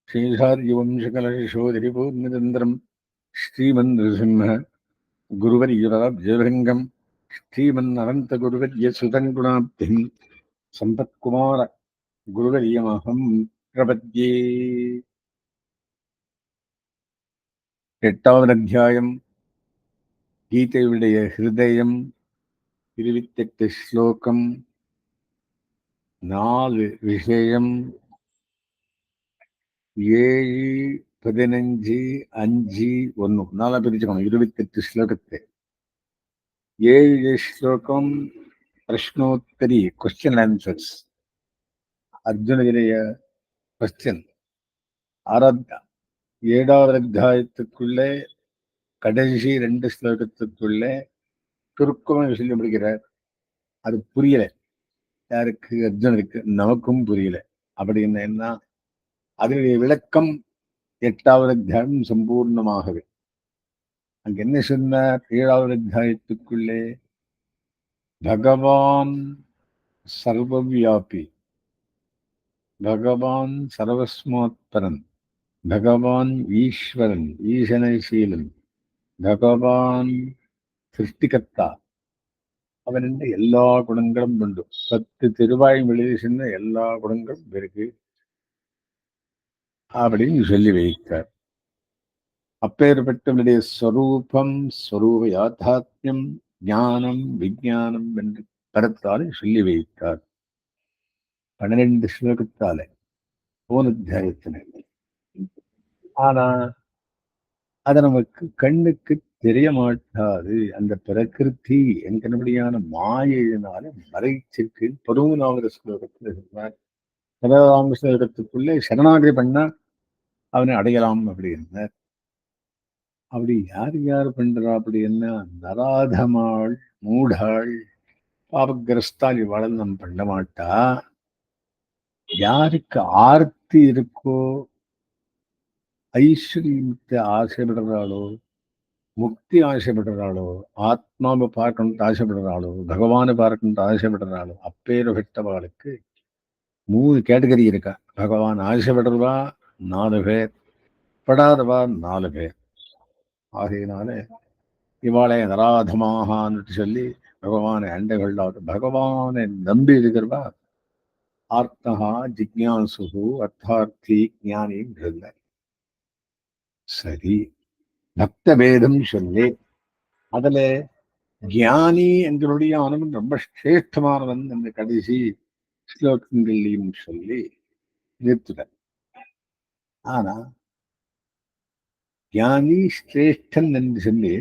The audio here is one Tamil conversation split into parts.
शेषाद्यवंशकलशोधरिपूर्णचन्द्रम् श्रीमन्नृसिंह गुरुवर्यजभृङ्गम् श्रीमन्ननन्तगुरुवर्यसुतम् गुणाब्धिम् सम्पत्कुमार गुरुवर्यमहं प्रपद्ये. எட்டாவது அத்தியாயம் கீதையுடைய ஹிருதயம், 28 ஸ்லோகம், 4 விஷயம், 7, 15, 5, 1 நாளா பிரிச்சுக்கணும். 28 ஸ்லோகத்தை 7 ஸ்லோகம் பிரஷ்னோத்தரி, கொஸ்டின் ஆன்சர்ஸ், அர்ஜுனுடைய கொஸ்டின். 7வது அத்தியாயத்துக்குள்ளே கடைசி 2 ஸ்லோகத்துக்குள்ளே சுருக்கமாக சொல்லி முடிக்கிறார். அது புரியல யாருக்கு? அர்ஜுனுக்கு. நமக்கும் புரியல. அப்படின்னு என்ன? அதனுடைய விளக்கம் 8வது அத்தியாயம் சம்பூர்ணமாகவே. அங்க என்ன சொன்னார்? 7வது அத்தியாயத்துக்குள்ளே பகவான் சர்வவியாபி, பகவான் சர்வஸ்மாத்பரன், பகவான் ஈஸ்வரன், ஈசனசீலன், பகவான் சிருஷ்டிகர்த்தா, அவன் எல்லா குணங்களும் உண்டு. 10 திருவாயும் எழுதி சொன்ன எல்லா குணங்களும் இருக்கு அப்படின்னு சொல்லி வைத்தார். அப்பேற்பட்டவனுடைய ஸ்வரூபம், ஸ்வரூப யாத்தாத்மியம், ஞானம், விஞ்ஞானம் என்று கருத்தாலே சொல்லி வைத்தார். 12 ஸ்லோகத்தாலே போன அத்தியாயத்தின. ஆனா அது நமக்கு கண்ணுக்கு தெரிய மாட்டாது. அந்த பிரகிருதி என்கிறபடியான மாயினால மறைச்சிருக்கு. 14வது ஸ்லோகத்தில் சொன்னார். 15வது ஸ்லோகத்துக்குள்ளே சரணாகதி பண்ணா அவனை அடையலாம் அப்படின்னார். அப்படி யார் யார் பண்றா? அப்படி என்ன? நராதமாள், மூடாள், பாபகிரஸ்தால் இவாள் நம்ம பண்ண மாட்டா. யாருக்கு ஆர்த்தி இருக்கோ, ஐஸ்வர்யத்தை ஆசைப்படுறாளோ, முக்தி ஆசைப்படுறாளோ, ஆத்மாவை பார்க்கணும்னு ஆசைப்படுறாளோ, பகவானை பார்க்கணும்னு ஆசைப்படுறாளோ, அப்பேற்பட்டவாளுக்கு 3 கேட்டகரி இருக்கா. பகவான் ஆசைப்படுறவா 4 பேர், படாதவா 4 பேர். ஆகையினால இவாளை நராதமாகான்னு சொல்லி பகவானை அண்டை கொள்ளாது. பகவானை நம்பி இருக்கிறவா ஆர்த்தகா ஜிக்ஞாசுகு அர்த்தார்த்தி ஞானின்னு சொல்ல. சரி, பக்த பேதம் சொல்லி அதுல ஞானி எங்களுடைய ஆனவன் ரொம்ப சிரேஷ்டமானவன் அந்த கடைசி ஸ்லோகங்களையும் சொல்லி நிறுத்துற. ஆனா ஞானி சிரேஷ்டன் என்று சொல்லி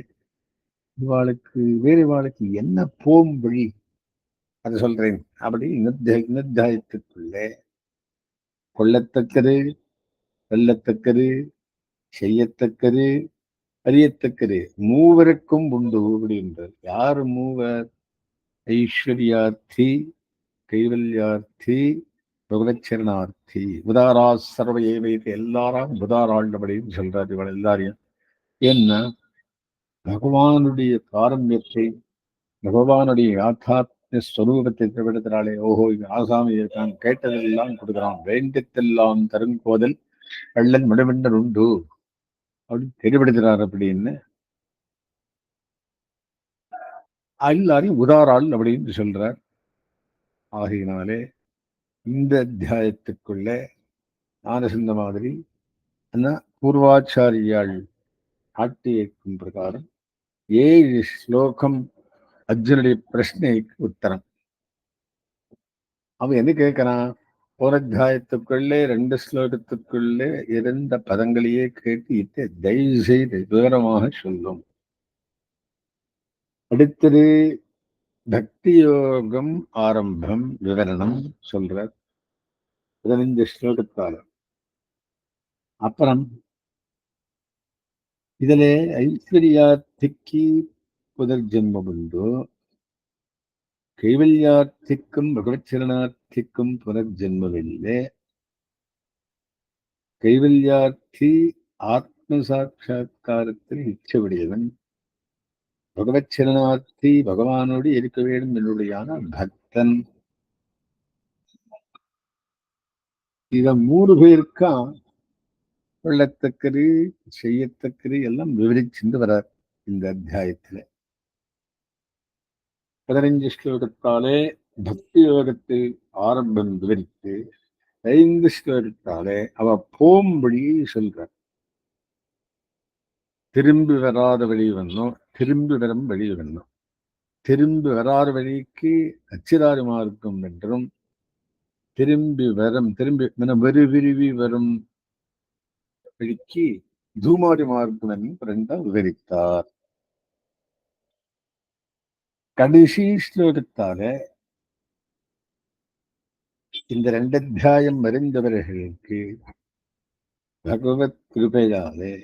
இவாளுக்கு வேறு இவாளுக்கு என்ன போம் வழி அதை சொல்றேன். அப்படி நிர்தாயத்துக்குள்ளே கொள்ளத்தக்கது, வெல்லத்தக்கது, செய்யத்தக்கது, அறியத்தக்கது மூவருக்கும் உண்டு அப்படின்றார். யார் மூவர்? ஐஸ்வர்யார்த்தி, கைவல்யார்த்தி, பகவச்சரணார்த்தி, உதாரா சர்வ ஏவைத்து, எல்லாரும் உதாராள் அப்படின்னு சொல்றாரு இவள் எல்லாரையும். ஏன்னா பகவானுடைய பாரம்பரியத்தை, பகவானுடைய யாத்தாத்மிய ஸ்வரூபத்தை திரவிடத்தினாலே, ஓஹோ இவன் ஆசாமி இருக்கான், கேட்டதெல்லாம் கொடுக்குறான், வேண்டத்தெல்லாம் தருங்கோதல் வள்ளல் மடுவெண்டர் உண்டு அப்படின்னு தெரிவிடுகிறார். அப்படின்னு எல்லாரையும் உதாராள் அப்படின்னு சொல்றார். ஆகையினாலே இந்த அத்தியாயத்துக்குள்ளே நான் சொன்ன மாதிரி பூர்வாச்சாரியாள் காட்டியிருக்கும் பிரகாரம் 7 ஸ்லோகம் அர்ஜுனுடைய பிரச்சனைக்கு உத்தரம். அவன் என்ன கேட்கிறான்? ஒரு அத்தியாயத்துக்குள்ளே 2 ஸ்லோகத்துக்குள்ளே இருந்த பதங்களையே கேட்டு தயவு செய்து விவரமாக சொல்லும். அடுத்தது பக்தி யோகம் ஆரம்பம் விவரணம் சொல்ற 15 ஸ்லோகத்தால. அப்புறம் இதிலே ஐஸ்வர்யார்த்திக்கு புனர்ஜென்மம் உண்டு, கைவல்யார்த்திக்கும் பகவச்சரணார்த்திக்கும் புனர்ஜென்மமில்லை. கைவல்யார்த்தி ஆத்ம சாட்சா்காரத்தில் இச்சவுடையவன், பகவச்சரணார்த்தி பகவானோடு இருக்க வேண்டும் என்னுடையான பக்தன். இத 3 பேருக்கா கொள்ளத்தக்கது செய்யத்தக்கது எல்லாம் விவரிச்சுட்டு வரார் இந்த அத்தியாயத்துல. 15 ஸ்லோகத்தாலே பக்தி யோகத்தை ஆரம்பம் விவரித்து 5 ஸ்லோகத்தாலே அவ போம்படி சொல்றார். திரும்பி வராத வழி வந்தோம், திரும்பி வரும் வழி வந்தோம். திரும்பி வராத வழிக்கு அச்சிராதி மார்க்கம் என்றும், திரும்பி வரும் திரும்பி விருவி வரும் வழிக்கு தூமாரி மார்க்கம் என்றும் ரெண்டா விவரித்தார். கடைசி ஸ்லோகத்தால இந்த 2 அத்தியாயம் அறிந்தவர்களுக்கு பகவத் கிருபையாலே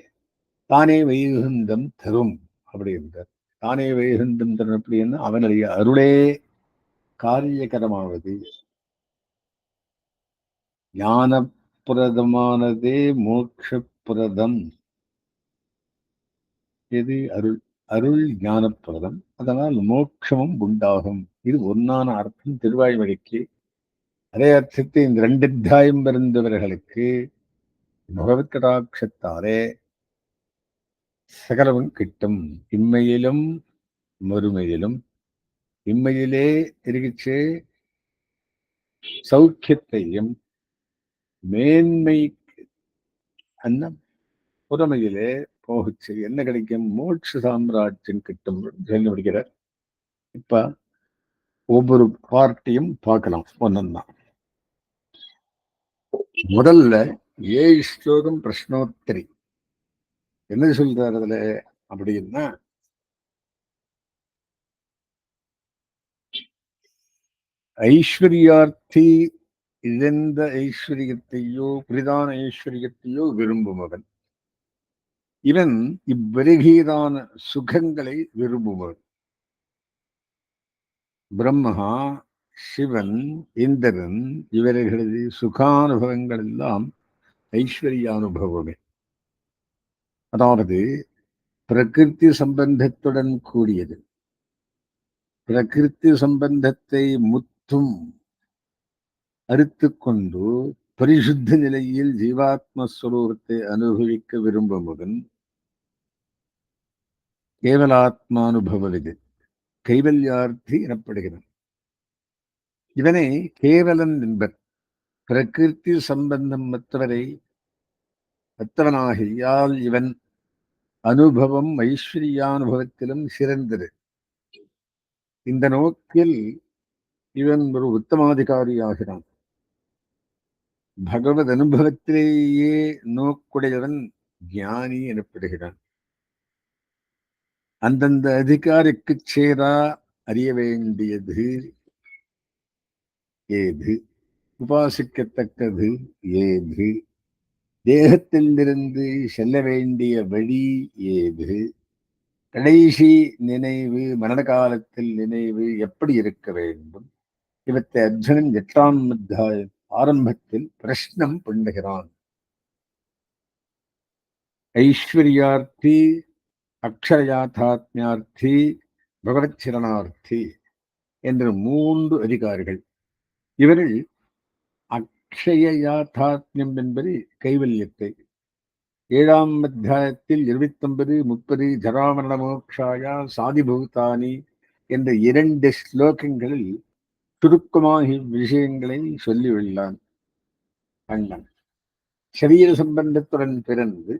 தானே வைகுந்தம் தரும் அப்படின்றார். தானே வைகுந்தம் தரும் அப்படின்னா அவனுடைய அருளே காரியகரமாவது. ஞானப்புரதமானதே மோட்சப்புரதம். எது? அருள். அருள் ஞானப்புரதம், அதனால் மோட்சமும் உண்டாகும். இது ஒன்னான அர்த்தம் திருவாய்மொழிக்கு. அதே அர்த்தத்தை இந்த 2 அத்தியாயம் இருந்தவர்களுக்கு பகவத் கடாட்சத்தாலே சகலமும் கிட்டும். இம்மையிலும் மறுமையிலும். இம்மையிலே இருக்கிச்சு சௌக்கியத்தையும் மேன்மை அன்னம், புறமையிலே போகுச்சு என்ன கிடைக்கும்? மோட்ச சாம்ராஜ்யம் கிட்டும் சொல்லி முடிக்கிறார். இப்ப ஒவ்வொரு பார்ட்டியும் பார்க்கலாம் ஒன்னொன்னா. முதல்ல 7 ஸ்லோகம் பிரஷ்னோத்தரி. என்ன சொல்றாரு அதுல அப்படின்னா, ஐஸ்வர்யார்த்தி இழந்த ஐஸ்வர்யத்தையோ புரிதான ஐஸ்வர்யத்தையோ விரும்புபவன். இவன் இவ்வருகீதான சுகங்களை விரும்புபவன். பிரம்மா, சிவன், இந்திரன் இவர்களது சுகானுபவங்கள் எல்லாம் ஐஸ்வர்யானுபவமே. அதாவது பிரகிருதி சம்பந்தத்துடன் கூடியது. பிரகிருதி சம்பந்தத்தை முற்றும் அறுத்து கொண்டு பரிசுத்த நிலையில் ஜீவாத்மஸ்வரூபத்தை அனுபவிக்க விரும்புவன் கேவலாத்மானுபவவிது, கைவல்யார்த்தி எனப்படுகிறான். இவனை கேவலன் என்பர். பிரகிருதி சம்பந்தம் மற்றவனாகியால் இவன் அனுபவம் ஐஸ்வர்யானுபவத்திலும் சிறந்தது. இந்த நோக்கில் இவன் ஒரு உத்தமாதிகாரியாகிறான். பகவத் அனுபவத்திலேயே நோக்குடையவன் ஞானி எனப்படுகிறான். அந்தந்த அதிகாரிக்கு சேரா அறிய வேண்டியது ஏது, உபாசிக்கத்தக்கது ஏது, தேகத்திலிருந்து செல்ல வேண்டிய வழி ஏது, கடைசி நினைவு மரண காலத்தில் நினைவு எப்படி இருக்க வேண்டும், இவற்றை அர்ஜுனன் 8ஆம் அத்தியாய ஆரம்பத்தில் பிரஷ்னம் பண்ணுகிறான். ஐஸ்வர்யார்த்தி, அக்ஷரயாத்தாத்மியார்த்தி, பகவத் சரணார்த்தி என்ற 3 அதிகாரிகள். இவர்கள் அக்ஷய யாத்தாத்மியம் என்பது கைவல்யத்தை, 7ஆம் அத்தியாயத்தில் 29, 30 ஜராமரண மோக்ஷாயா சாதிபூதானி என்ற 2 ஸ்லோகங்களில் சுருக்கமாக இவ்விஷயங்களை சொல்லியுள்ளான் கண்ணன். சரீர சம்பந்தத்துடன் பிறந்து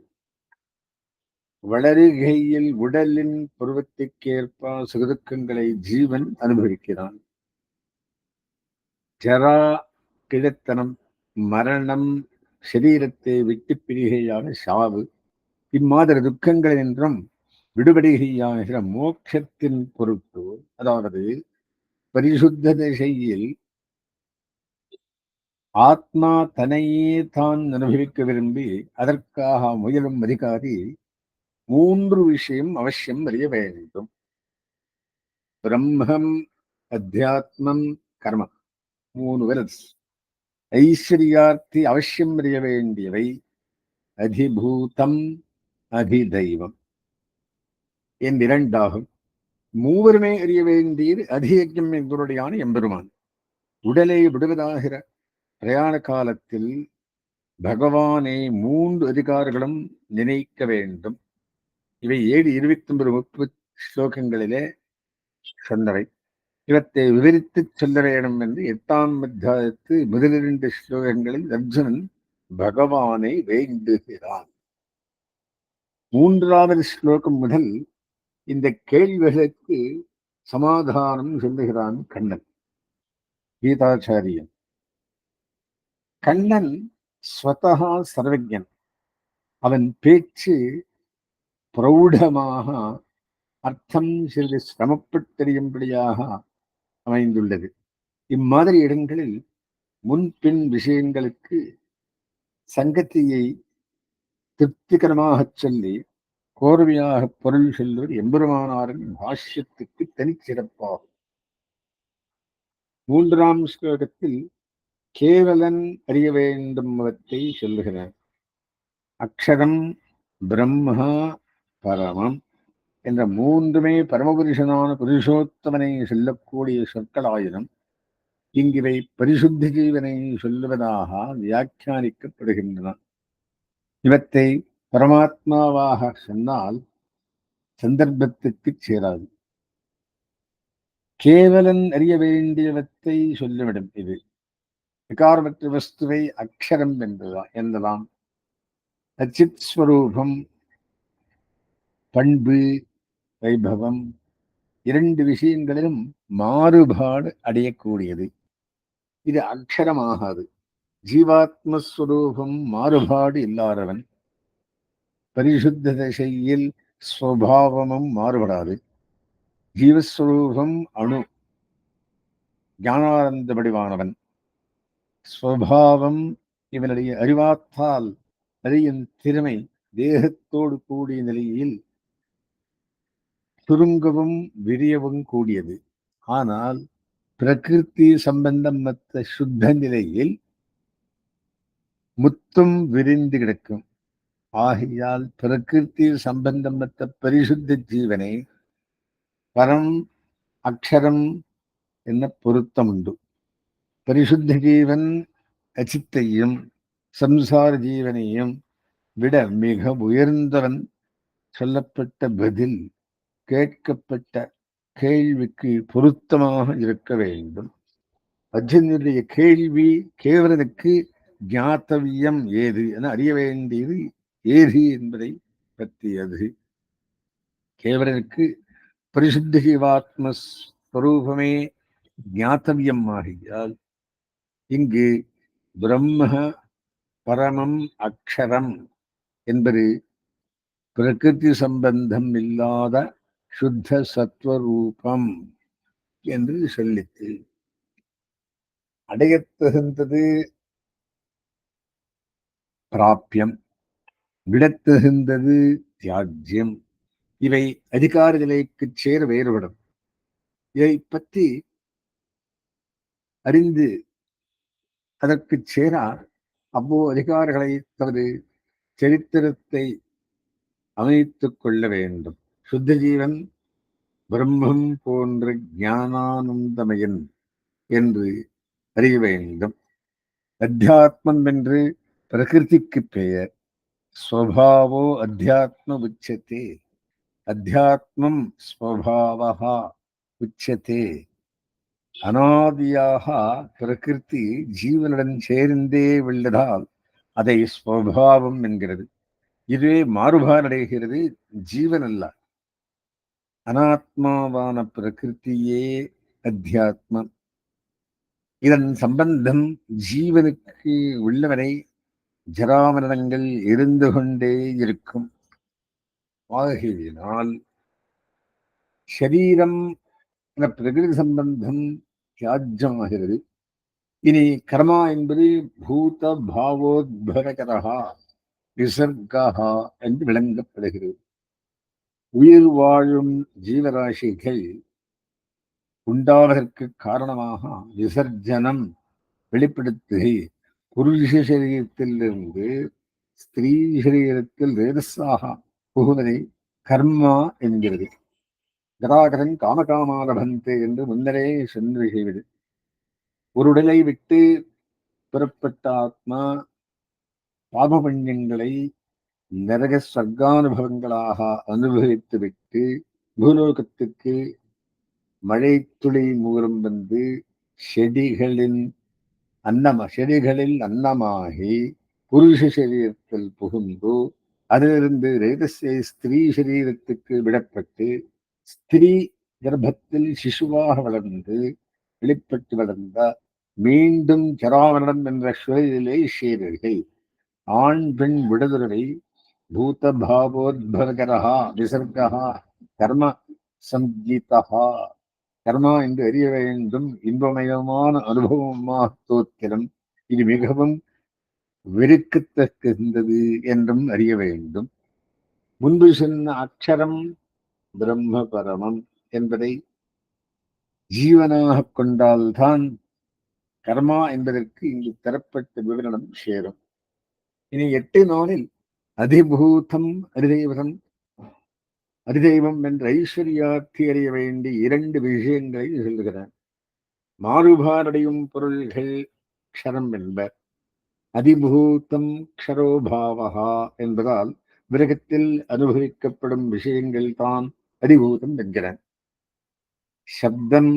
வளருகையில் உடலின் பருவத்திற்கேற்ப சுகதுக்கங்களை ஜீவன் அனுபவிக்கிறான். ஜரா, கிழத்தனம், மரணம், சரீரத்தை விட்டு பிரிகையான சாவு, இம்மாதிரி துக்கங்கள் என்றும் விடுபடுகையாகிற மோட்சத்தின் பொருட்டு, அதாவது பரிசுத்த திசையில் ஆத்மா தன்னையே தான் அனுபவிக்க விரும்பி அதற்காக முயலும் அதிகாரி 3 விஷயம் அவசியம் அறிய வேண்டும். பிரம்மம், அத்தியாத்மம், கர்மம், 3 வெல்ஸ். ஐஸ்வர்யார்த்தி அவசியம் அறிய வேண்டியவை அதிபூதம், அதிதெய்வம் என்று 2ஆகும். மூவருமே அறிய வேண்டியது அதியஜம் எங்களுடையான எம்பெருமான். உடலை விடுவதாகிற பிரயாண காலத்தில் பகவானை 3 அதிகாரிகளும் நினைக்க வேண்டும். இவை 7, 29, 30 ஸ்லோகங்களிலே சொன்னவை. இவற்றை விவரித்துச் சொல்ல வேண்டும் என்று 8ஆம் அத்தியாயத்து முதல் 2 ஸ்லோகங்களில் அர்ஜுனன் பகவானை வேண்டுகிறான். 3வது ஸ்லோகம் முதல் இந்த கேள்விகளுக்கு சமாதானம் சொல்லுகிறான் கண்ணன், கீதாச்சாரியன். கண்ணன் ஸ்வதஹா சர்வஜன். அவன் பேச்சு பிரௌடமாக, அர்த்தம் சிறிது சிரமப்பட்டறியும்படியாக அமைந்துள்ளது. இம்மாதிரி இடங்களில் முன்பின் விஷயங்களுக்கு சங்கத்தியை திருப்திகரமாகச் சொல்லி கோர்வையாக பொருள் சொல்வது எம்பெருமானாரின் பாஷ்யத்துக்கு தனிச்சிறப்பாகும். 3ஆம் ஸ்லோகத்தில் கேவலன் அறிய வேண்டும்வற்றை சொல்லுகிறார். அக்ஷரம், பிரம்மா, பரமம் என்ற 3மே பரமபுருஷனான புருஷோத்தமனை சொல்லக்கூடிய சொற்களாயினும் இங்கிவை பரிசுத்த ஜீவனை சொல்லுவதாக வியாக்கியானிக்கப்படுகின்றன. இவற்றை பரமாத்மாவாக சொன்னால் சந்தர்ப்பத்துக்கு சேராது. கேவலன் அறிய வேண்டியவற்றை சொல்லிவிடும். இது விகாரமற்ற வஸ்துவை அக்ஷரம் என்பதாம். அச்சித் ஸ்வரூபம், பண்பு, வைபவம் 2 விஷயங்களிலும் மாறுபாடு அடையக்கூடியது. இது அக்ஷரமாகாது. ஜீவாத்மஸ்வரூபம் மாறுபாடு இல்லாதவன். பரிசுத்த திசையில் ஸ்வபாவமும் மாறுபடாது. ஜீவஸ்வரூபம் அணு, ஞானானந்த வடிவானவன். ஸ்வபாவம் இவனுடைய அறிவாத்தால் அறியும் திறமை தேகத்தோடு கூடிய நிலையில் சுருங்கவும் விரியவும் கூடியது. ஆனால் பிரகிருதி சம்பந்தமற்ற சுத்த நிலையில் முத்தும் விரிந்து கிடக்கும். ஆகையால் பிரகிருதி சம்பந்தமற்ற பரிசுத்த ஜீவனை பரம் அக்ஷரம் என்ன பொருத்தம் உண்டு. பரிசுத்த ஜீவன் அச்சித்தையும் சம்சார ஜீவனையும் விட மிக உயர்ந்தவன். சொல்லப்பட்ட பதில் கேட்கப்பட்ட கேள்விக்கு பொருத்தமாக இருக்க வேண்டும். அர்ஜுனுடைய கேள்வி கேவலனுக்கு ஞாத்தவியம் ஏது என அறிய வேண்டியது ஏது என்பதை பற்றியது. கேவலனுக்கு பரிசுத்த ஜீவாத்மஸ்வரூபமே ஞாத்தவியம் ஆகியால் இங்கு பிரம்ம பரமம் அக்ஷரம் என்பது பிரகிருதி சம்பந்தம் இல்லாத சுத்த சத்வரூபம் என்று சொல்லித்து அடையத் தகுந்தது பிராபியம், விடத்தகுந்தது தியாஜ்யம். இவை அதிகார நிலைக்கு சேர வேறுபடும். இதை பற்றி அறிந்து அதற்கு சேரார் அதிகாரிகளை தமது சரித்திரத்தை அமைத்துக் கொள்ள வேண்டும். சுத்த ஜீவன் பிரம்மம் போன்ற ஞானானந்தமயன் என்று அறிய வேண்டும். அத்தியாத்மம் என்று பிரகிருதிக்கு பெயர். ஸ்வபாவோ அத்தியாத்ம உச்சதே. அத்தியாத்மம் ஸ்வபாவஹா உச்சதே. அனாதியாக பிரகிருதி ஜீவனுடன் சேர்ந்தே உள்ளதால் அதை ஸ்வபாவம் என்கிறது. இதுவே மாறுபாடடைகிறது, ஜீவன் அல்ல. அனாத்மாவான பிரகிருத்தியே அத்தியாத்மம். இதன் சம்பந்தம் ஜீவனுக்கு உள்ளவரை ஜராமரணங்கள் இருந்து கொண்டே இருக்கும். ஆகையினால் சரீரம் என பிரகிருதி சம்பந்தம் தியாஜ்யமாகிறது. இனி கர்மா என்பது பூத பாவோத்பவகரஹா விசர்கா என்று விளங்கப்படுகிறது. உயிர் வாழும் ஜீவராசிகள் உண்டாவதற்கு காரணமாக விசர்ஜனம் வெளிப்படுத்தி புருஷ சரீரத்திலிருந்து ஸ்திரீ சரீரத்தில் ரேதஸாக புகுவதை கர்மா என்கிறது. கதாகரன் காமகாமாரபந்தே என்று முன்னரே சென்று செய்வது. ஒரு உடலை விட்டு புறப்பட்ட ஆத்மா பாப புண்ணியங்களை நரக சர்க்கானுபவங்களாக அனுபவித்துவிட்டு பூலோகத்துக்கு மழை துளி மூலம் வந்து செடிகளில் அன்னமாகி புருஷ சரீரத்தில் புகுந்து அதிலிருந்து ரேதஸ்ய ஸ்திரீ சரீரத்துக்கு விடப்பட்டு ஸ்திரீ கர்ப்பத்தில் சிசுவாக வளர்ந்து வெளிப்பட்டு வளர்ந்த மீண்டும் ஜராவரணம் என்ற சுவையிலே சேரர்கள் ஆண் பெண் விடுதலை பூத பாவோத்பவகரா விசர்கா கர்ம சங்கீதா கர்மா என்று அறிய வேண்டும். இன்பமயமான அனுபவமாக தோற்கிறோம். இது மிகவும் வெறுக்கத்தக்கது என்றும் அறிய வேண்டும். முன்பு சொன்ன அக்ஷரம் பிரம்ம பரமம் என்பதை ஜீவனாக கொண்டால்தான் கர்மா என்பதற்கு இங்கு தரப்பட்ட விவரணம் சேரும். இனி 8 நாளில் அதிபூதம் அதிதெய்வம் என்ற ஐஸ்வர்யார்த்தி அறிய வேண்டிய 2 விஷயங்களை சொல்லுகிறார். மாறுபாடடையும் பொருள்கள் க்ஷரம் என்பர். அதிபூதம் க்ஷரோபாவகா என்பதால் விரகத்தில் அனுபவிக்கப்படும் விஷயங்கள் தான் அதிபூதம் என்கிறார். சப்தம்,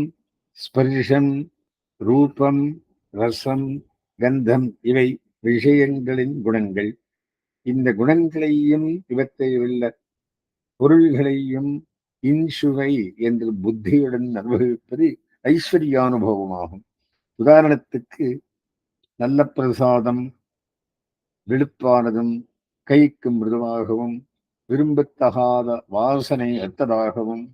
ஸ்பர்ஷம், ரூபம், ரசம், கந்தம் இவை விஷயங்களின் குணங்கள். இந்த குணங்களையும் இவற்றை உள்ள பொருள்களையும் இன்சுவை என்று புத்தியுடன் அனுபவிப்பது ஐஸ்வர்யானுபவமாகும். உதாரணத்துக்கு நல்ல பிரசாதம் வெளுப்பானதும் கைக்கு மிருதுவாகவும் விரும்பத்தகாத வாசனை அற்றதாகவும்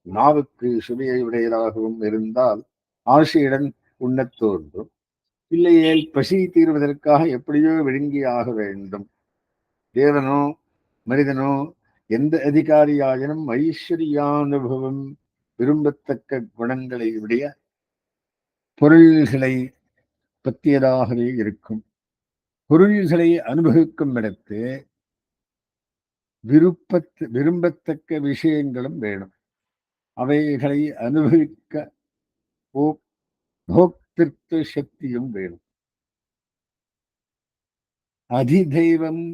நாவுக்கு சுவையை உடையதாகவும் இருந்தால் ஆசையுடன் உண்ணத் தோன்றும். இல்லையேல் பசி தீர்வதற்காக எப்படியோ விழுங்கியாக வேண்டும். தேவனோ மனிதனோ எந்த அதிகாரியாயினும் ஐஸ்வர்யானுபவம் விரும்பத்தக்க குணங்களை உடைய பொருள்களை பற்றியதாகவே இருக்கும். பொருள்களை அனுபவிக்கும் இடத்து விரும்பத்தக்க விஷயங்களும் வேணும். அவைகளை அனுபவிக்க போக்திருத்த சக்தியும் வேணும். அதிதெய்வம்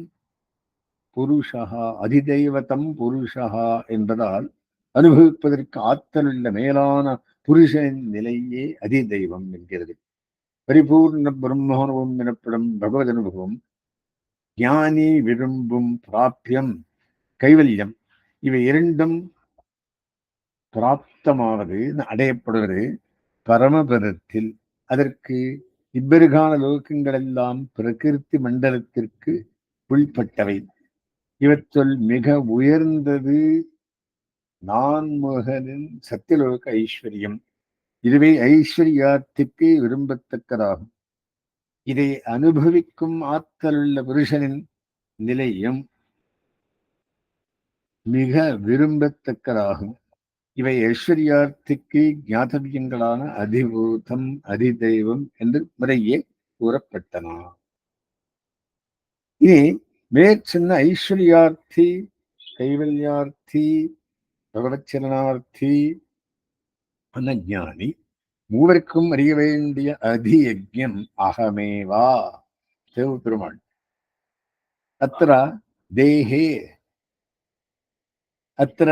புருஷா அதிதெய்வத்தம் புருஷா என்பதால் அனுபவிப்பதற்கு ஆற்றலுள்ள மேலான புருஷனின் நிலையே அதிதெய்வம் என்கிறது. பரிபூர்ண பிரம்மானுபவம் எனப்படும் பகவத் அனுபவம், ஞானி விரும்பும் பிராப்தியம், கைவல்யம் இவை இரண்டும் பிராப்தமாவது அடையப்படுவது பரமபதத்தில். அதற்கு இப்பெருகான லோகங்கள் எல்லாம் பிரகிருதி மண்டலத்திற்கு உள்பட்டவை. இவற்றுள் மிக உயர்ந்தது நான்முகனின் சத்தியலோக ஐஸ்வர்யம். இதுவே ஐஸ்வர்யார்த்திக்கு விரும்பத்தக்கதாகும். இதை அனுபவிக்கும் ஆற்றலுள்ள புருஷனின் நிலையும் மிக விரும்பத்தக்கதாகும். இவை ஐஸ்வர்யார்த்திக்கு ஞாதவியங்களான அதிபூதம் அதிதெய்வம் என்று முறையே கூறப்பட்டன. இனி மேற்சொன்ன ஐஸ்வர்யார்த்தி, கைவல்யார்த்தி, பகவச்சரணார்த்தி, அனஞானி மூவருக்கும் அறிய வேண்டிய அதியஜ்ஞம் அகமேவா. தேவபெருமாள் அத்திர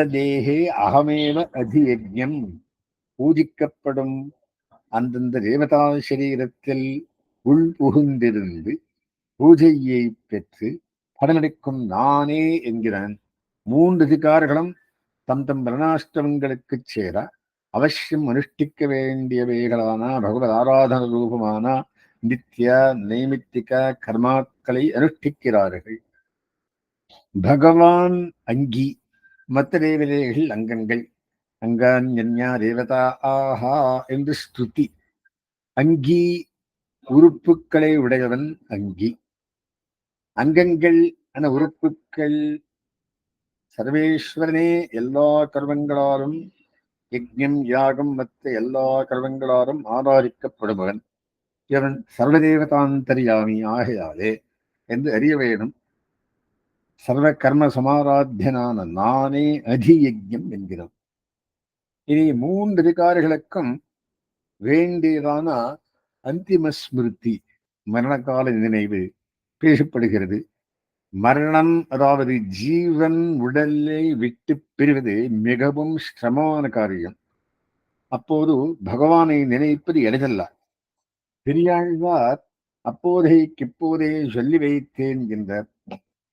தேஹே அகமேவ அதியஜ்ஞம் பூஜிக்கப்படும் அந்தந்த தேவதா சரீரத்தில் உள் புகுந்திருந்து பூஜையை பெற்று பலனளிக்கும் நானே என்கிறான். 3 அதிகாரங்களும் தம் தம் வர்ணாஷ்டமங்களுக்கு சேர அவசியம் அனுஷ்டிக்க வேண்டியவைகளான பகவத் ஆராதன ரூபமான நித்திய நைமித்திக கர்மாக்களை அனுஷ்டிக்கிறார்கள். பகவான் அங்கி, மற்ற தேவதைகள் அங்கங்கள். அங்கன்யா தேவதா ஆஹா என்று ஸ்துதி. அங்கி உறுப்புக்களை உடையவன் அங்கி. அங்கங்கள் என உறுப்புக்கள் சர்வேஸ்வரனே எல்லா கர்மங்களாலும் யஜ்ஞம் யாகம் மற்ற எல்லா கர்மங்களாலும் ஆதாரிக்கப்படுபவன். இவன் சர்வதேவதாந்தரியாமி ஆகையாலே என்று அறிய வேணும். சர்வ கர்ம சமாராத்தியனான நானே அதியஜ்ஞம் என்கிறோம். இனி 3 அதிகாரிகளுக்கும் வேண்டியதான அந்திம ஸ்மிருதி, மரணகால நினைவு, பேசப்படுகிறது. மரணம், அதாவது ஜீவன் உடலை விட்டு பிரிவது மிகவும் சிரமமான காரியம். அப்போது பகவானை நினைப்பது எளிதல்ல. பெரியாழ்வார் அப்போதைக்கிப்போதே சொல்லி வைத்தேன் என்றார்.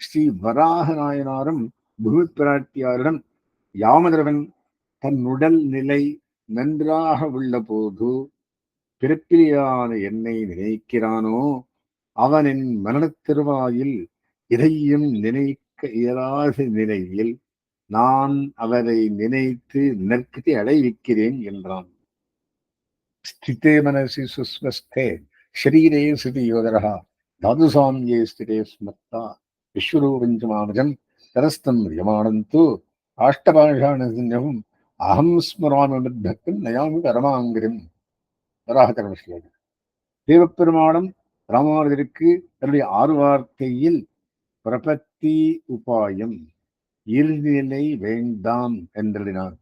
ஸ்ரீ வராக நாயனாரும் பூமி பிராட்டியாரிடம் யாமதரவன் தன் உடல் நிலை நன்றாக உள்ள போது பிறப்பிலியான என்னை நினைக்கிறானோ அவனின் மரணத் திருவாயில் இதையும் நினைக்க இயலாத நிலையில் நான் அவரை நினைத்து நற்கதி அடைவிக்கிறேன் என்றான். ஸ்திதே மனசி சுஸ்வஸ்தே ஷரீரே ஸ்ருதி யோதரா தாதுசாமியே ஸ்திதே ஸ்மர்த்தா விஸ்வரூபஞ்சமானஜம் தரஸ்தம் யமானந்து ஆஷ்டபாஷாணசிஞ்சம் அகம் ஸ்மராமி பக்தம் நயாமி பரமாங்கிரம். வராகதர ஸ்லோகம். தேவப்பெருமானம் ராமானுஜருக்கு தன்னுடைய 6 வார்த்தையில் பிரபத்தி உபாயம் இறுதிநிலை வேண்டாம் என்றினார்.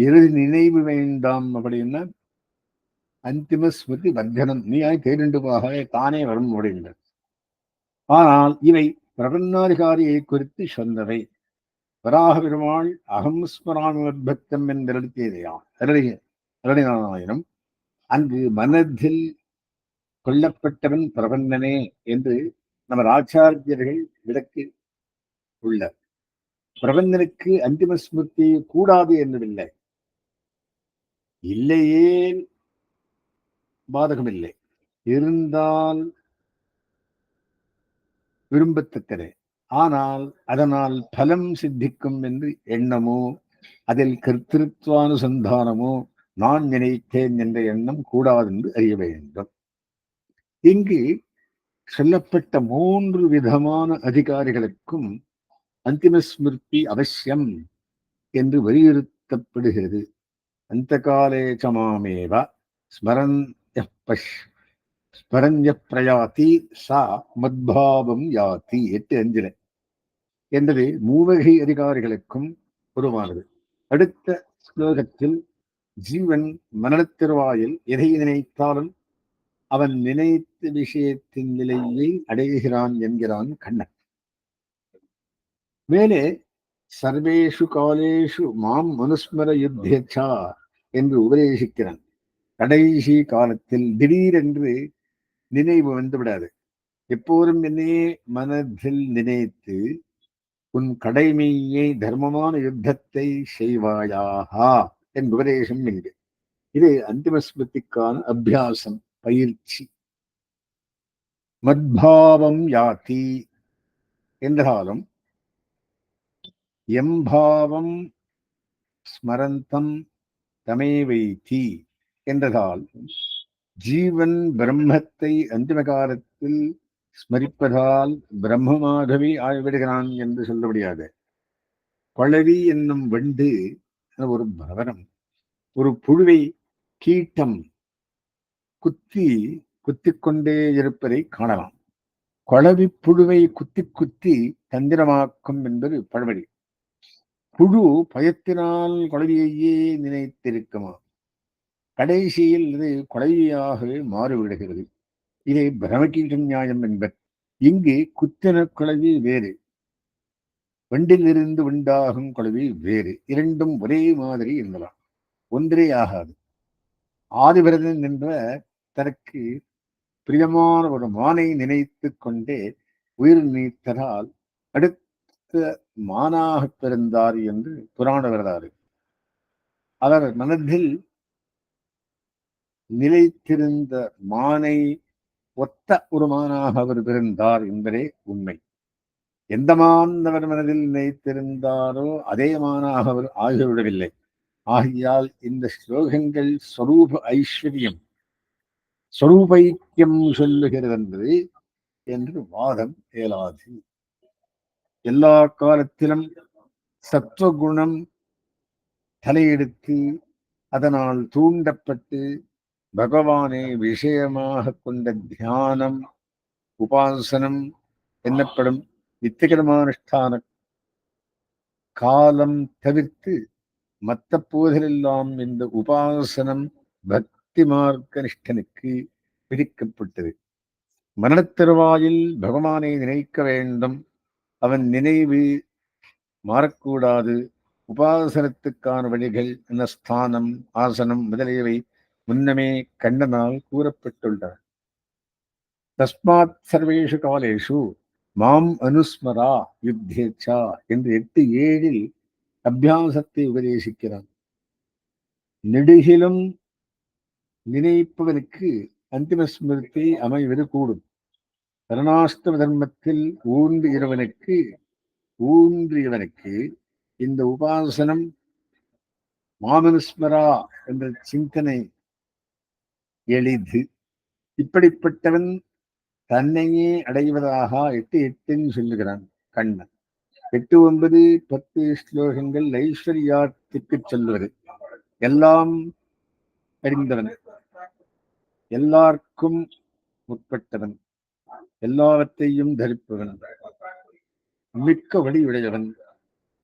இறுதி நினைவு வேண்டாம் அப்படின்னா அந்திம ஸ்மிருதி வர்த்தனம், நீயாய் தேடிண்டுவாக தானே வரும் அப்படின்றார். ஆனால் இவை பிரபன்னாதிகாரியை குறித்து சொன்னவை. வராக பெருமாள் அகம் ஸ்மரானுபக்தம் என்றினாயினும் அங்கு மனதில் கொல்லப்பட்டவன் பிரபன்னனே என்று நமது ஆச்சாரியர்கள் விளக்கி உள்ளார். பிரபந்தனுக்கு அந்திம ஸ்மிருதி கூடாது என்னவில்லை, இல்லையே பாதகமில்லை, இருந்தால் விரும்பத்தக்கதே. ஆனால் அதனால் பலம் சித்திக்கும் என்று எண்ணமோ அதில் கர்த்திருத்வானுசந்தானமோ நான் நினைத்தேன் என்ற எண்ணம் கூடாது என்று அறிய வேண்டும். இங்கு சொல்லப்பட்ட 3 விதமான அதிகாரிகளுக்கும் அந்திம ஸ்மிருதி அவசியம் என்று வலியுறுத்தப்படுகிறது. அந்த காலே சமாமேவ ஸ்மரண்ய பிரயாதி சா மத்பாவம் யாதி 8:5 என்பது மூவகை அதிகாரிகளுக்கும் பொதுவானது. அடுத்த ஸ்லோகத்தில் ஜீவன் மரணத்திருவாயில் எதை நினைத்தாலும் அவன் நினைத்த விஷயத்தின் நிலையை அடைகிறான் என்கிறான் கண்ணன். மேலே சர்வேஷு காலேஷு மாம் மனுஸ்மர யுத்தேச்சா என்று உபதேசிக்கிறான். கடைசி காலத்தில் திடீரென்று நினைவு வந்துவிடாது. எப்போதும் என்னையே மனதில் நினைத்து உன் கடமையை தர்மமான யுத்தத்தை செய்வாயாகா என் உபதேசம் என்கு. இது அந்திம ஸ்மிருதிக்கான அபியாசம், பயிற்சி. மத்பாவம் யாதி என்றாலும் எம்பாவம் ஸ்மரந்தம் தமேவைத்தி என்றதால் ஜீவன் பிரம்மத்தை அந்திம காலத்தில் ஸ்மரிப்பதால் பிரம்மமாகவே ஆய்விடுகிறான் என்று சொல்ல முடியாது. கொளவி என்னும் வண்டு ஒரு பவனம் ஒரு புழுவை கீட்டம் குத்திக் கொண்டே இருப்பதை காணலாம். கொளவி புழுவை குத்தி தந்திரமாக்கும் என்பது பழமொழி. புழு பயத்தினால் கொளவியையே நினைத்திருக்குமா, கடைசியில் இது கொளவியாகவே மாறிவிடுகிறது. இதை பிரமகீட்ட நியாயம் என்பர். இங்கு குத்தின குளவி வேறு, வண்டிலிருந்து உண்டாகும் குளவி வேறு. இரண்டும் ஒரே மாதிரி இருந்தலாம், ஒன்றே ஆகாது. ஆதிவிரதன் என்ற தனக்கு பிரியமான ஒரு மானை நினைத்து கொண்டே உயிர் நீத்ததால் அடுத்த மானாக பிறந்தார் என்று புராண வரலாறு. அவர் மனதில் நிலைத்திருந்த மானை ஒத்த ஒரு மானாக அவர் பிறந்தார் என்பதே உண்மை. எந்த மான் அவர் மனதில் நினைத்திருந்தாரோ அதே மானாக அவர் ஆகிவிடவில்லை. ஆகையால் இந்த ஸ்லோகங்கள் ஸ்வரூப ஐஸ்வர்யம், ஸ்வரூபைக்கியம் சொல்லுகிறது என்று வாதம் இயலாது. எல்லா காலத்திலும் சத்துவகுணம் தலையெடுத்து அதனால் தூண்டப்பட்டு பகவானை விஷயமாக கொண்ட தியானம், உபாசனம் என்னப்படும் நித்தியகரமானுஷ்டான காலம் தவிர்த்து மற்ற போதெல்லாம் இந்த உபாசனம் பக்தி மார்க்க நிஷ்டனுக்கு பிரிக்கப்பட்டது. மரணத்தருவாயில் பகவானை நினைக்க வேண்டும். அவன் நினைவு மாறக்கூடாது. உபாசனத்துக்கான வழிகள் என ஸ்தானம், ஆசனம் முதலியவை முன்னமே கண்ணனால் கூறப்பட்டுள்ளன. தஸ்மாத் சர்வேஷு காலேஷு மாம் அனுஸ்மரா யுத்தேச்சா என்று 8:7 அபியாசத்தை உபதேசிக்கிறான். நெடுகிலும் நினைப்பவனுக்கு அந்திம ஸ்மிருதி அமைவது கூடும். கருணாஷ்டம தர்மத்தில் ஊன்றியவனுக்கு இந்த உபாசனம் மாமனுஸ்மரா என்ற சிந்தனை எளிது. இப்படிப்பட்டவன் தன்னையே அடைவதாக 8:8 சொல்லுகிறான் கண்ணன். 8, 9, 10 ஸ்லோகங்கள் ஐஸ்வர்யாத்துக்கு சொல்வது. எல்லாம் அறிந்தவன், எல்லாருக்கும் முற்பட்டவன், எல்லாவற்றையும் தரிப்பவன், மிக்க வழியுடையவன்,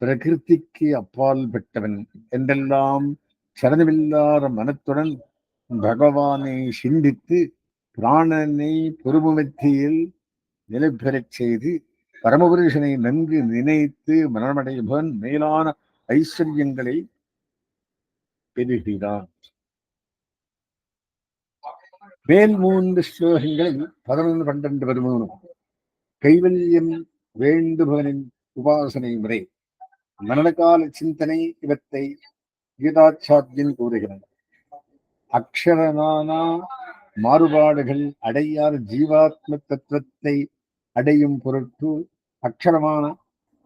பிரகிருதிக்கு அப்பால் பெற்றவன் என்றெல்லாம் சரணமில்லாத மனத்துடன் பகவானை சிந்தித்து பிராணனை பொறுமத்தியில் நிலை பெறச் செய்து பரமபுருஷனை நன்கு நினைத்து மரணமடைபவன் மேலான ஐஸ்வர்யங்களை பெறுகிறான். மேல் 3 ஸ்லோகங்களில் 11, 12, 13 கைவல்யம் வேண்டுபவனின் உபாசனை முறை, மரணகால சிந்தனை இவற்றை கீதாச்சாரியன் கூறுகிறான். அக்ஷரனான மாறுபாடுகள் அடையாத ஜீவாத்ம தத்துவத்தை அடையும் பொருட்டு அக்ஷரமான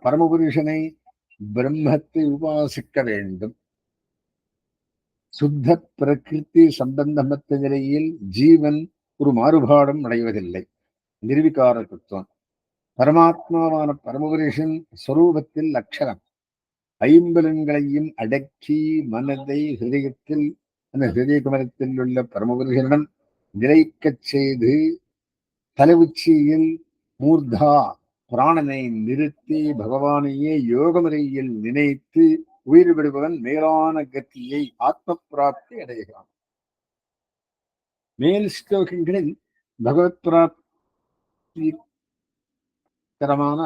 பரமபுருஷனை பிரம்மத்தை உபாசிக்க வேண்டும். சுத்த பிரகிருதி சம்பந்தமற்ற நிலையில் ஜீவன் ஒரு மாறுபாடும் அடைவதில்லை. நிர்விகார தத்துவம். பரமாத்மாவான பரமபுருஷன் ஸ்வரூபத்தில் அக்ஷரம். ஐம்பலன்களையும் அடக்கி மனதை ஹிருதயத்தில், அந்த ஹிருதய கமலத்தில் உள்ள பரமபுருஷனுடன் நிலைக்கச் செய்து தலைவுச்சியில் மூர்தா பிராணனை நிறுத்தி பகவானையே யோகமுறையில் நினைத்து உயிர் விடுபவன் மேலான கத்தியை ஆத்ம பிராப்தி அடைகிறான். மேல் ஸ்லோகங்களில் பகவத் பிராப்தி தரமான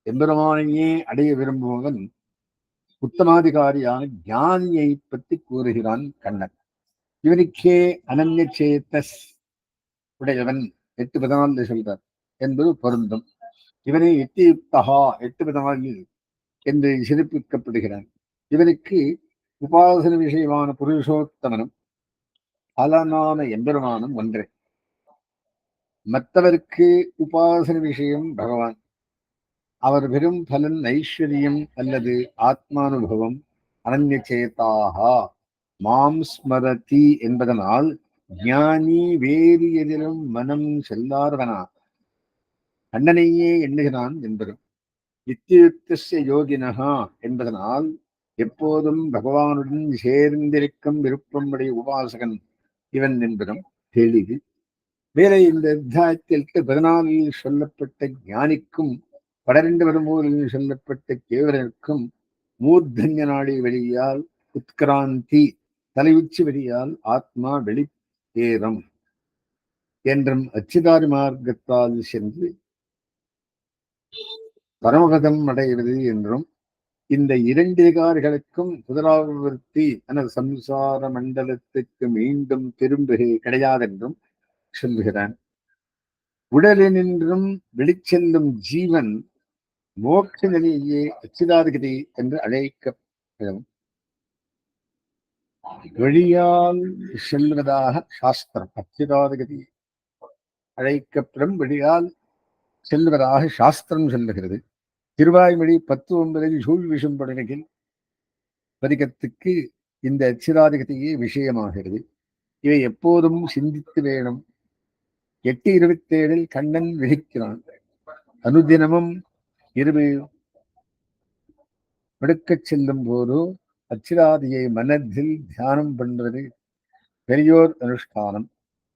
எம்பெருமானையே அடைய விரும்புபவன் உத்தமாதிகாரியான ஞானியை பற்றி கூறுகிறான் கண்ணன். இவனுக்கே அனன்ய சேத்தஸ் உடையவன் 8:14 சொல்றார் என்பது பொருந்தும். இவனை யுக்தியுக்தகா 8:14 என்று சிறப்பிக்கப்படுகிறான். இவனுக்கு உபாசன விஷயமான புருஷோத்தமனும் பலனான எம்பெருமானும் ஒன்றே. மற்றவருக்கு உபாசன விஷயம் பகவான். அவர் பெரும் பலன் ஐஸ்வர்யம் அல்லது ஆத்மானுபவம். அனன்ய சேதாக மாம் ஸ்மரதி என்பதனால் ஞானி வேறு எதிலும் மனம் செல்லாதவனா கண்ணனையே எண்ணுகிறான் என்பதும். நித்தியுக்தஸ்ய யோகினஹா என்பதனால் எப்போதும் பகவானுடன் சேர்ந்திருக்கும் விருப்பம் உடைய உபாசகன் இவன் என்பதும் தெளிவு. வேலை இந்த அத்தியாயத்தில் 14 சொல்லப்பட்ட ஞானிக்கும் 12, 13 சொல்லப்பட்ட கேவலனுக்கும் மூர்தன்ய நாடி வழியால் உத்கிராந்தி தலையுச்சி வழியால் ஆத்மா வெளியேறும் என்றும் அச்சிதாரி மார்க்கத்தால் சென்று பரமகதம் அடைவது என்றும் இந்த 2 விகாரிகளுக்கும் புனராவர்த்தி என சம்சார மண்டலத்துக்கு மீண்டும் திரும்புகை கிடையாதென்றும் சொல்லுகிறான். உடலினின்றும் வெளிச்செல்லும் ஜீவன் மோட்ச நிலையே அச்சிதாதிகதி என்று அழைக்கப்படும். வெளியால் செல்வதாக சாஸ்திரம் அச்சிதாதிகதி அழைக்கப்படும் வெளியால் செல்வதாக சாஸ்திரம் சொல்லுகிறது. திருவாய்மொழி 10:9 சூழ் விஷம் படுகையில் பதிகத்துக்கு இந்த அச்சிதாதிகத்தையே விஷயமாகிறது. இவை எப்போதும் சிந்தித்து வேணும். 8:27 கண்ணன் விழிக்கிறான். அனுதினமும் இரவு படுக்கச் செல்லும் போது அச்சிராதியை மனதில் தியானம் பண்றது பெரியோர் அனுஷ்டானம்.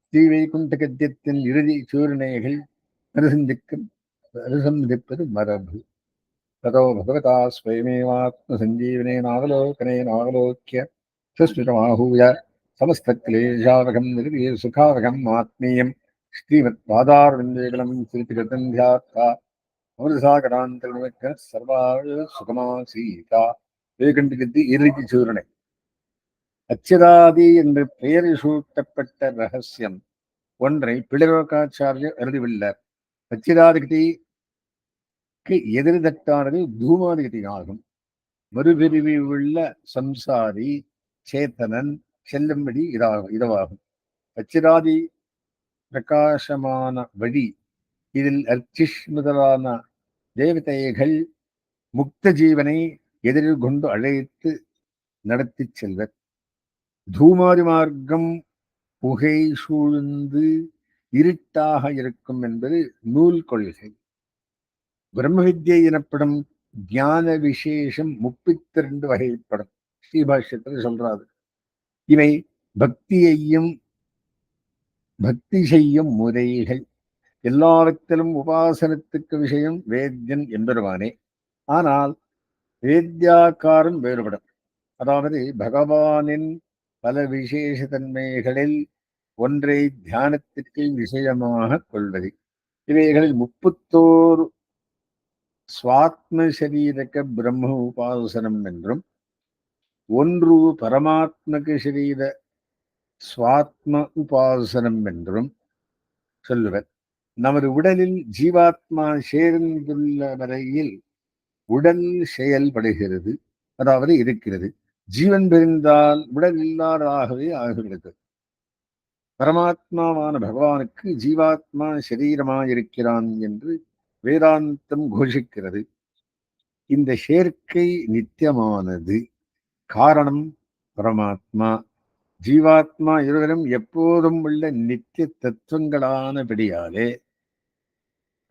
ஸ்ரீ வைகுண்ட கத்தியத்தின் இறுதி சூழ்நிலைகள் அனுசந்திப்பது மரபு. ततो भगवता स्वयमेवात्मसञ्जीवनेनावलोकनेनावलोक्य सुस्मितमाहूय समस्तक्लेशावकं निर्वीर सुखावकम् आत्मीयं ஸ்ரீமத் பாதாரவிந்தேகலம் திருப்பிகதந்தியாத்தா அமிர்தசாகராந்தர்மிக்க சர்வாழ சுகமா சீதா வேகண்டிகத்தி இறுதி சூரணை. அச்சதாதி என்று பெயர் சூட்டப்பட்ட ரகசியம் ஒன்றை பிளரோகாச்சாரியர் அருளியுள்ளார். அச்சிதாதிகதிக்கு எதிர்தட்டானது தூமாதிகதி ஆகும். மறுபிரிவில் உள்ள சம்சாரி சேத்தனன் செல்லும்படி இதுவாகும். அச்சிராதி பிரகாசமான வழி. இதில் அர்ச்சிஷ் முதலான தேவதைகள் முக்த ஜீவனை எதிரில் கொண்டு அழைத்து நடத்தி செல்வர். தூமாதி மார்க்கம் புகை சூழ்ந்து இருட்டாக இருக்கும் என்பது நூல் கொள்கை. பிரம்ம வித்யை எனப்படும் ஞான விசேஷம் 32 வகைப்படும். ஸ்ரீபாஷ்யத்தில் சொல்றாரு. இவை பக்தி செய்யும் முறைகள். எல்லாவற்றிலும் உபாசனத்துக்கு விஷயம் வேத்யன் என்பருவானே. ஆனால் வேத்யாக்காரம் வேறுபடும். அதாவது பகவானின் பல விசேஷ தன்மைகளில் ஒன்றை தியானத்திற்கு விஷயமாக கொள்வது. இவைகளில் 31 ஸ்வாத்ம சரீரக பிரம்ம உபாசனம் என்றும், 1 பரமாத்மக சரீர ஸ்வாத்ம உபாசனம் என்றும் சொல்லுவர். நமது உடலில் ஜீவாத்மா சேர்ந்துள்ள வரையில் உடல் செயல்படுகிறது, அதாவது இருக்கிறது. ஜீவன் பிரிந்தால் உடல் இல்லாததாகவே ஆகிறது. பரமாத்மாவான பகவானுக்கு ஜீவாத்மா சரீரமாயிருக்கிறான் என்று வேதாந்தம் கோஷிக்கிறது. இந்த சேர்க்கை நித்தியமானது. காரணம் பரமாத்மா ஜீவாத்மா இருவரும் எப்போதும் உள்ள நித்திய தத்துவங்களானபடியாலே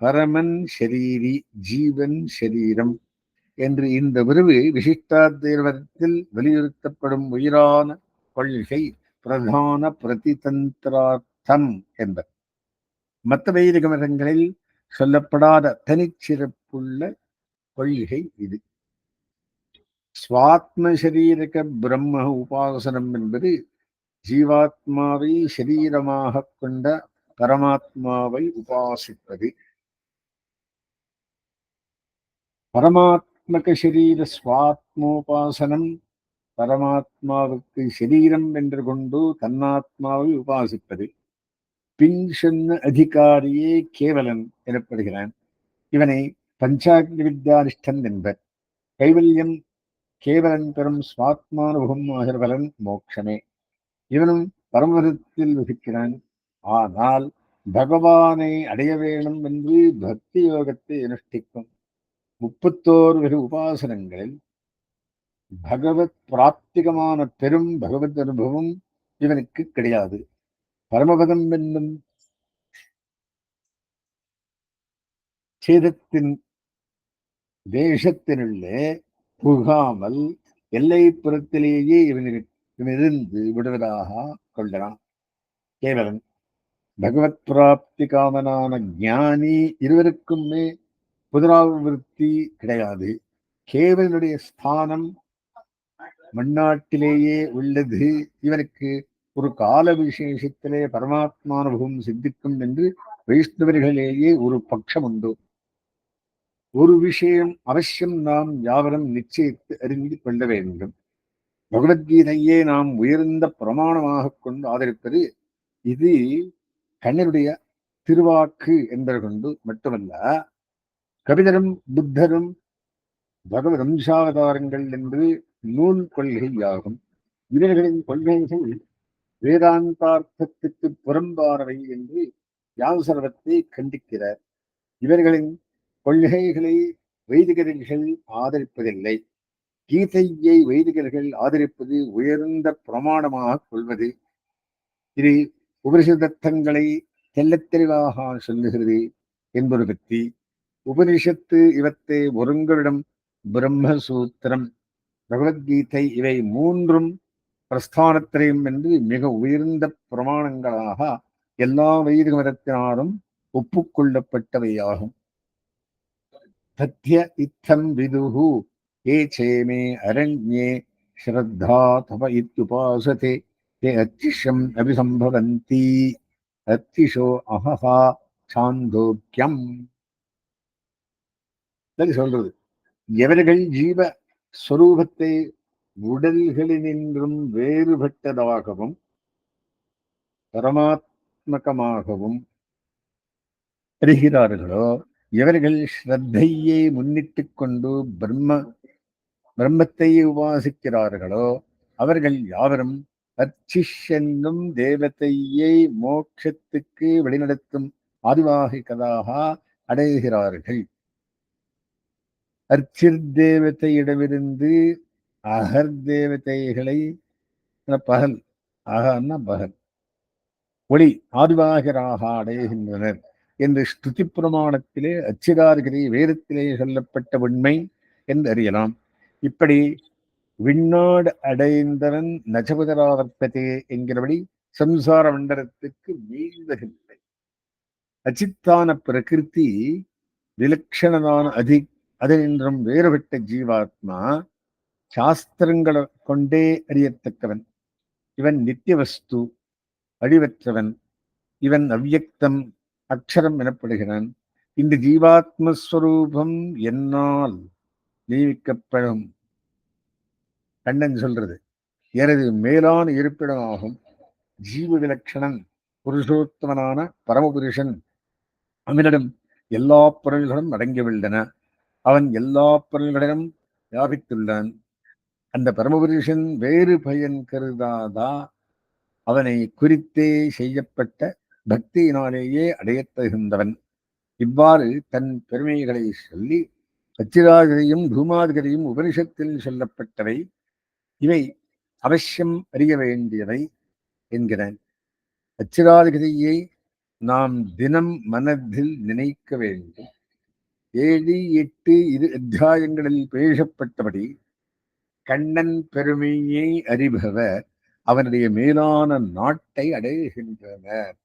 பரமன் ஷரீரி ஜீவன் ஷரீரம் என்று இந்த உறவு விசிஷ்டாத்வைதத்தில் வலியுறுத்தப்படும் உயிரான கொள்கை பிரதான பிரதிதந்திரார்த்தம் என்பர். மற்ற வைதிக மதங்களில் சொல்லப்படாத தனிச்சிறப்புள்ள கொள்கை இது. ஸ்வாத்ம சரீரக பிரம்ம உபாசனம் என்பது ஜீவாத்மாவை சரீரமாக கொண்ட பரமாத்மாவை உபாசிப்பது. பரமாத்மக சரீர ஸ்வாத்மோபாசனம் பரமாத்மாவுக்கு சரீரம் என்று கொண்டு தன்னாத்மாவை உபாசிப்பது. பின் சொன்ன அதிகாரியே கேவலன் எனப்படுகிறான். இவனை பஞ்சாக்னி வித்யானிஷ்டன் என்பர். கைவல்யம் கேவலன் பெறும் ஸ்வாத்மானுபவம் ஆகிற பலன் மோட்சமே. இவனும் பரமபதத்தில் வசிக்கிறான். ஆனால் பகவானை அடைய வேணும் என்று பக்தி யோகத்தை அனுஷ்டிக்கும் 31 வகை உபாசனங்களில் பகவத் பிராப்திகமான பெரும் பகவத் அனுபவம் இவனுக்கு கிடையாது. பரமபதம் என்னும் சேதத்தின் தேசத்தினுள்ளே புகாமல் எல்லைப்புறத்திலேயே இவனிருந்து விடுவதாக கொள்கிறான். கேவலன் பகவத் பிராப்தி காமனான ஞானி இருவருக்குமே புனராவர்த்தி கிடையாது. கேவலனுடைய ஸ்தானம் மண்ணாட்டிலேயே உள்ளது. இவனுக்கு ஒரு கால விசேஷத்திலே பரமாத்மானுபவம் சித்திக்கும் என்று வைஷ்ணவர்களிலேயே ஒரு பட்சம் உண்டு. ஒரு விஷயம் அவசியம் நாம் யாவரும் நிச்சயித்து அறிந்து கொள்ள வேண்டும். பகவத்கீதையே நாம் உயர்ந்த பிரமாணமாக கொண்டு ஆதரிப்பது. இது கண்ணனுடைய திருவாக்கு என்பதை கொண்டு மட்டுமல்ல, கபிலரும் புத்தரும் பகவத் அம்சாவதாரங்கள் என்று நூல் கொள்கையாகும். இவர்களின் கொள்கைகள் வேதாந்தார்த்தத்துக்கு புறம்பானவை என்று வியாசர்வத்தை கண்டிக்கிறார். இவர்களின் கொள்கைகளை வைதிகர்கள் ஆதரிப்பதில்லை. கீதையை வைதிகர்கள் ஆதரிப்பது உயர்ந்த பிரமாணமாக கொள்வது. இது உபனிஷதத்தங்களை தெள்ளத் தெளிவாக சொல்லுகிறது என்பது பற்றி உபனிஷத்து இவத்தை ஒருங்களிடம் பிரம்மசூத்திரம் பகவத்கீதை இவை 3 பிரஸ்தானத்திரையும் என்று மிக உயர்ந்த பிரமாணங்களாக எல்லா வைதிக மதத்தினாலும் ஒப்புக்கொள்ளப்பட்டவையாகும். தத்ய இத்தம் விதுஹு ஏ சேமே அரண்யே ஸ்ரத்தா தப இத்யுபாசதே தே அச்சிஷம் அபிசம்பவந்தி. ரத்திஷோ அஹஹா சாந்தோக்கியம். சொல்றது, எவர்கள் ஜீவ ஸ்வரூபத்தை உடல்களினின்றும் வேறுபட்டதாகவும் பரமாத்மகமாகவும் அறிகிறார்களோ, எவர்கள் ஸ்ரத்தையை முன்னிட்டு கொண்டு பிரம்மத்தை உபாசிக்கிறார்களோ, அவர்கள் யாவரும் அர்ச்சிஷ் என்னும் தேவதையை மோட்சத்துக்கு வழிநடத்தும் ஆதிவாகிகளாக அடைகிறார்கள். அர்ச்சிர் தேவதையிடமிருந்து அகர் தேவதைகளை பகல், அகன்னா பகல், ஒளி ஆதிவாகராக அடைகின்றனர் என்று ஸ்துதி பிரமாணத்திலே அச்சிதார்கிரி வேதத்திலே சொல்லப்பட்ட உண்மை என்று அறியலாம். இப்படி விண்ணாடு அடைந்தவன் நஜபதராவர்த்ததே என்கிறபடி சம்சார மண்டலத்துக்கு வீழ்வதில்லை. அச்சித்தான பிரகிருதி விலட்சணமான அதனின்றும் வேறுபட்ட ஜீவாத்மா சாஸ்திரங்களை கொண்டே அறியத்தக்கவன். இவன் நித்திய வஸ்து, அழிவற்றவன். இவன் அவ்யக்தம், அக்ஷரம் எனப்படுகிறான். இந்த ஜீவாத்மஸ்வரூபம் என்னால் நியமிக்கப்படும். கண்ணன் சொல்றது எனது மேலான இருப்பிடமாகும். ஜீவ விலட்சணன் புருஷோத்தமனான பரமபுருஷன் அவனிடம் எல்லா பொருள்களும் அடங்கியுள்ளன. அவன் எல்லா பொருள்களிடம் வியாபித்துள்ளான். அந்த பரமபுருஷன் வேறு பயன் கருதாதா அவனை குறித்தே செய்யப்பட்ட பக்தியினாலேயே அடையத் தகுந்தவன். இவ்வாறு தன் பெருமைகளை சொல்லி அச்சிராதிகளையும் தூமாதிகளையும் உபனிஷத்தில் சொல்லப்பட்டவை, இவை அவசியம் அறிய வேண்டியவை என்கிறான். அச்சிராதிகதையை நாம் தினம் மனதில் நினைக்க வேண்டும். 7, 8 அத்தியாயங்களில் பேசப்பட்டபடி கண்ணன் பெருமையை அறிபவர் அவனுடைய மேலான நாட்டை அடைகின்றனர்.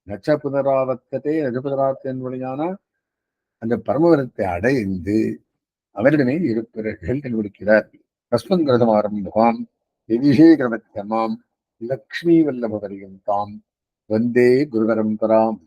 நச்ச புனராவர்த்தத்தை ரஜபுதராத்தின் வழியான அந்த பரமவரத்தை அடைந்து அவரிடமே இருப்பிறர்கள் கண்டுபிடிக்கிறார். கஸ்மங்கிரதம் ஆரம்பமாம் விதிஷேகரமத்தியமாம் லக்ஷ்மி வல்லப பரியந்தாம் வந்தே குருபரம்பராம்.